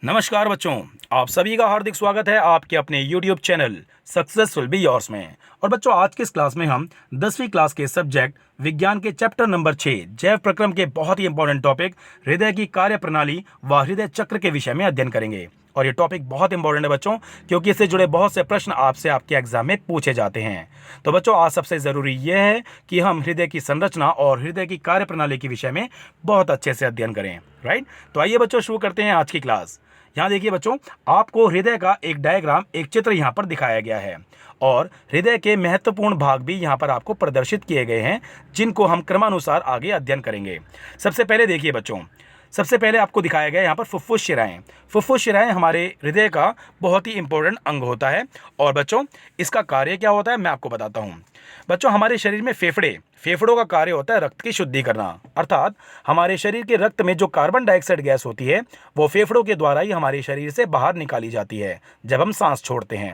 नमस्कार बच्चों, आप सभी का हार्दिक स्वागत है आपके अपने YouTube channel successful be yours में। और बच्चों, आज की इस क्लास में हम 10वीं क्लास के सब्जेक्ट विज्ञान के चैप्टर नंबर 6 जैव प्रक्रम के बहुत ही इंपॉर्टेंट टॉपिक हृदय की कार्य प्रणाली व हृदय चक्र के विषय में अध्ययन करेंगे। और ये टॉपिक बहुत इंपॉर्टेंट है बच्चों, क्योंकि इससे जुड़े बहुत से प्रश्न आपसे आपके एग्जाम में पूछे जाते हैं। तो बच्चों, आज सबसे ज़रूरी यह है कि हम हृदय की संरचना और हृदय की कार्य प्रणाली के विषय में बहुत अच्छे से अध्ययन करें। राइट, तो आइए बच्चों शुरू करते हैं आज की क्लास। यहाँ देखिए बच्चों, आपको हृदय का एक डायग्राम, एक चित्र यहाँ पर दिखाया गया है और हृदय के महत्वपूर्ण भाग भी यहाँ पर आपको प्रदर्शित किए गए हैं, जिनको हम क्रमानुसार आगे अध्ययन करेंगे। सबसे पहले देखिए बच्चों, सबसे पहले आपको दिखाया गया यहाँ पर फुफ्फुस शिराएं। फुफ्फुस शिराएं हमारे हृदय का बहुत ही इंपॉर्टेंट अंग होता है। और बच्चों, इसका कार्य क्या होता है मैं आपको बताता हूँ। बच्चों, हमारे शरीर में फेफड़ों का कार्य होता है रक्त की शुद्धि करना। अर्थात हमारे शरीर के रक्त में जो कार्बन डाइऑक्साइड गैस होती है वो फेफड़ों के द्वारा ही हमारे शरीर से बाहर निकाली जाती है जब हम सांस छोड़ते हैं।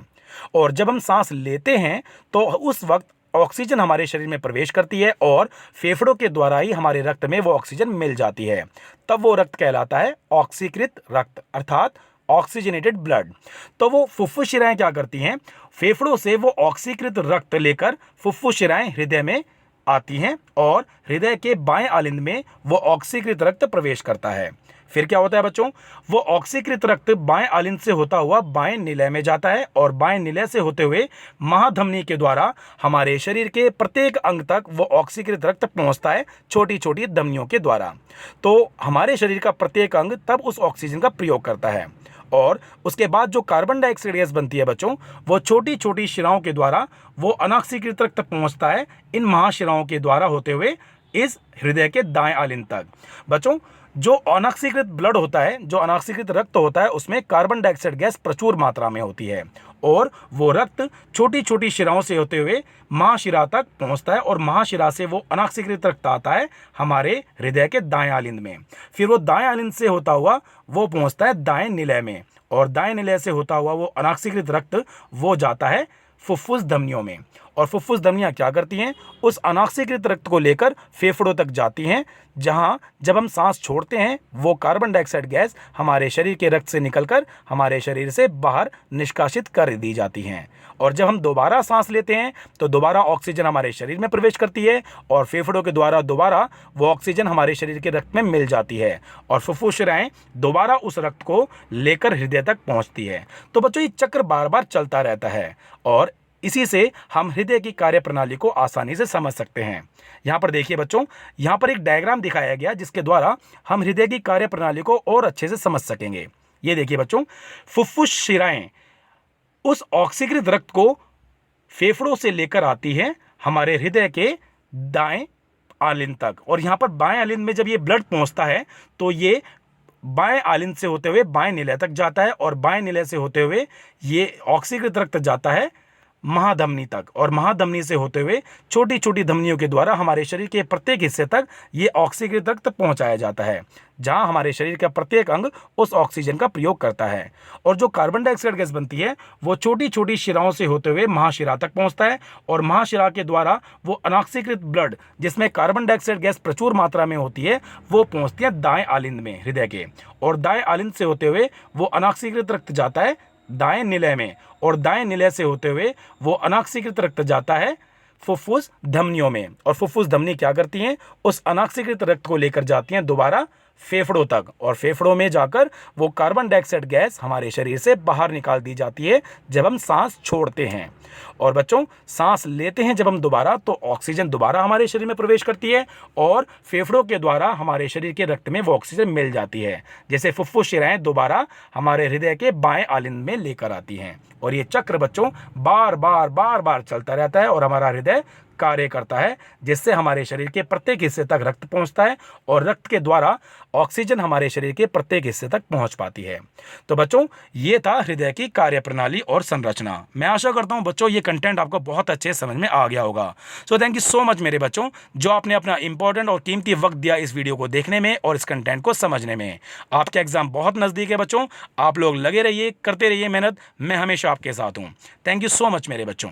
और जब हम सांस लेते हैं तो उस वक्त ऑक्सीजन हमारे शरीर में प्रवेश करती है और फेफड़ों के द्वारा ही हमारे रक्त में वो ऑक्सीजन मिल जाती है। तब वो रक्त कहलाता है ऑक्सीकृत रक्त, अर्थात ऑक्सीजनेटेड ब्लड। तो वो फुफ्फुस शिराएं क्या करती हैं, फेफड़ों से वो ऑक्सीकृत रक्त लेकर फुफ्फुस शिराएं हृदय में आती हैं और हृदय के बाएं आलिंद में वो ऑक्सीकृत रक्त प्रवेश करता है। फिर क्या होता है बच्चों, वो ऑक्सीकृत रक्त बाएं आलिंद से होता हुआ बाएं निलय में जाता है और बाएं निलय से होते हुए महाधमनी के द्वारा हमारे शरीर के प्रत्येक अंग तक वो ऑक्सीकृत रक्त पहुंचता है, छोटी छोटी धमनियों के द्वारा। तो हमारे शरीर का प्रत्येक अंग तब उस ऑक्सीजन का प्रयोग करता है और उसके बाद जो कार्बन डाइऑक्साइड गैस बनती है बच्चों, वो छोटी छोटी शिराओं के द्वारा वो अनाक्सीकृत रक्त पहुंचता है इन महाशिराओं के द्वारा होते हुए इस हृदय के दाएं आलिंद तक। बच्चों, जो अनाक्सीकृत ब्लड होता है, जो अनाक्सीकृत रक्त होता है, उसमें कार्बन डाइऑक्साइड गैस प्रचुर मात्रा में होती है और वो रक्त छोटी छोटी शिराओं से होते हुए महाशिरा तक पहुंचता है और महाशिरा से वो अनाक्सीकृत रक्त आता है हमारे हृदय के दाएं आलिंद में। फिर वो दाएं आलिंद से होता हुआ वो पहुंचता है दाएं निलय में और दाएं निलय से होता हुआ वो अनाक्सीकृत रक्त वो जाता है फुफ्फुस धमनियों में। और फुफ्फुस धमनियाँ क्या करती हैं, उस अनाक्सीकृत रक्त को लेकर फेफड़ों तक जाती हैं, जहां जब हम सांस छोड़ते हैं वो कार्बन डाइऑक्साइड गैस हमारे शरीर के रक्त से निकलकर हमारे शरीर से बाहर निष्कासित कर दी जाती हैं। और जब हम दोबारा सांस लेते हैं तो दोबारा ऑक्सीजन हमारे शरीर में प्रवेश करती है और फेफड़ों के द्वारा दोबारा वो ऑक्सीजन हमारे शरीर के रक्त में मिल जाती है और फुफ्फुस शिराएं दोबारा उस रक्त को लेकर हृदय तक पहुंचती है। तो बच्चों, ये चक्र बार बार चलता रहता है और इसी से हम हृदय की कार्य प्रणाली को आसानी से समझ सकते हैं। यहाँ पर देखिए बच्चों, यहाँ पर एक डायग्राम दिखाया गया जिसके द्वारा हम हृदय की कार्य प्रणाली को और अच्छे से समझ सकेंगे। ये देखिए बच्चों, फुफ्फुस शिराएं उस ऑक्सीकृत रक्त को फेफड़ों से लेकर आती है हमारे हृदय के दाएं आलिंद तक। और यहाँ पर बाएं आलिंद में जब ये ब्लड पहुँचता है तो ये बाएं आलिंद से होते हुए बाएं निलय तक जाता है और बाएं निलय से होते हुए ये ऑक्सीकृत रक्त जाता है महाधमनी तक और महाधमनी से होते हुए छोटी छोटी धमनियों के द्वारा हमारे शरीर के प्रत्येक हिस्से तक ये ऑक्सीकृत रक्त पहुंचाया जाता है, जहां हमारे शरीर का प्रत्येक अंग उस ऑक्सीजन का प्रयोग करता है। और जो कार्बन डाइऑक्साइड गैस बनती है वो छोटी छोटी शिराओं से होते हुए महाशिरा तक पहुंचता है और महाशिरा के द्वारा वो अनाक्सीकृत ब्लड, जिसमें कार्बन डाइऑक्साइड गैस प्रचुर मात्रा में होती है, वो पहुंचती है दाएं आलिंद में हृदय के। और दाएं आलिंद से होते हुए वो अनाक्सीकृत रक्त जाता है दाएं निलय में और दाएं निलय से होते हुए वो अनाक्सीकृत रक्त जाता है फुफ्फुस धमनियों में। और फुफ्फुस धमनी क्या करती हैं, उस अनाक्सीकृत रक्त को लेकर जाती हैं दोबारा फेफड़ों तक और फेफड़ों में जाकर वो कार्बन डाइऑक्साइड गैस हमारे शरीर से बाहर निकाल दी जाती है जब हम सांस छोड़ते हैं। और बच्चों, सांस लेते हैं जब हम दोबारा तो ऑक्सीजन दोबारा हमारे शरीर में प्रवेश करती है और फेफड़ों के द्वारा हमारे शरीर के रक्त में वो ऑक्सीजन मिल जाती है, जैसे फुफ्फुस शिराएं दोबारा हमारे हृदय के बाएं आलिंद में लेकर आती हैं। और ये चक्र बच्चों बार बार चलता रहता है और हमारा हृदय कार्य करता है, जिससे हमारे शरीर के प्रत्येक हिस्से तक रक्त पहुंचता है और रक्त के द्वारा ऑक्सीजन हमारे शरीर के प्रत्येक हिस्से तक पहुंच पाती है। तो बच्चों, ये था हृदय की कार्य प्रणाली और संरचना। मैं आशा करता हूं बच्चों ये कंटेंट आपको बहुत अच्छे समझ में आ गया होगा। So thank you so much मेरे बच्चों, जो आपने अपना इंपॉर्टेंट और कीमती वक्त दिया इस वीडियो को देखने में और इस कंटेंट को समझने में। आपके एग्जाम बहुत नज़दीक है बच्चों, आप लोग लगे रहिए, करते रहिए मेहनत, मैं हमेशा आपके साथ हूँ। थैंक यू सो मच मेरे बच्चों।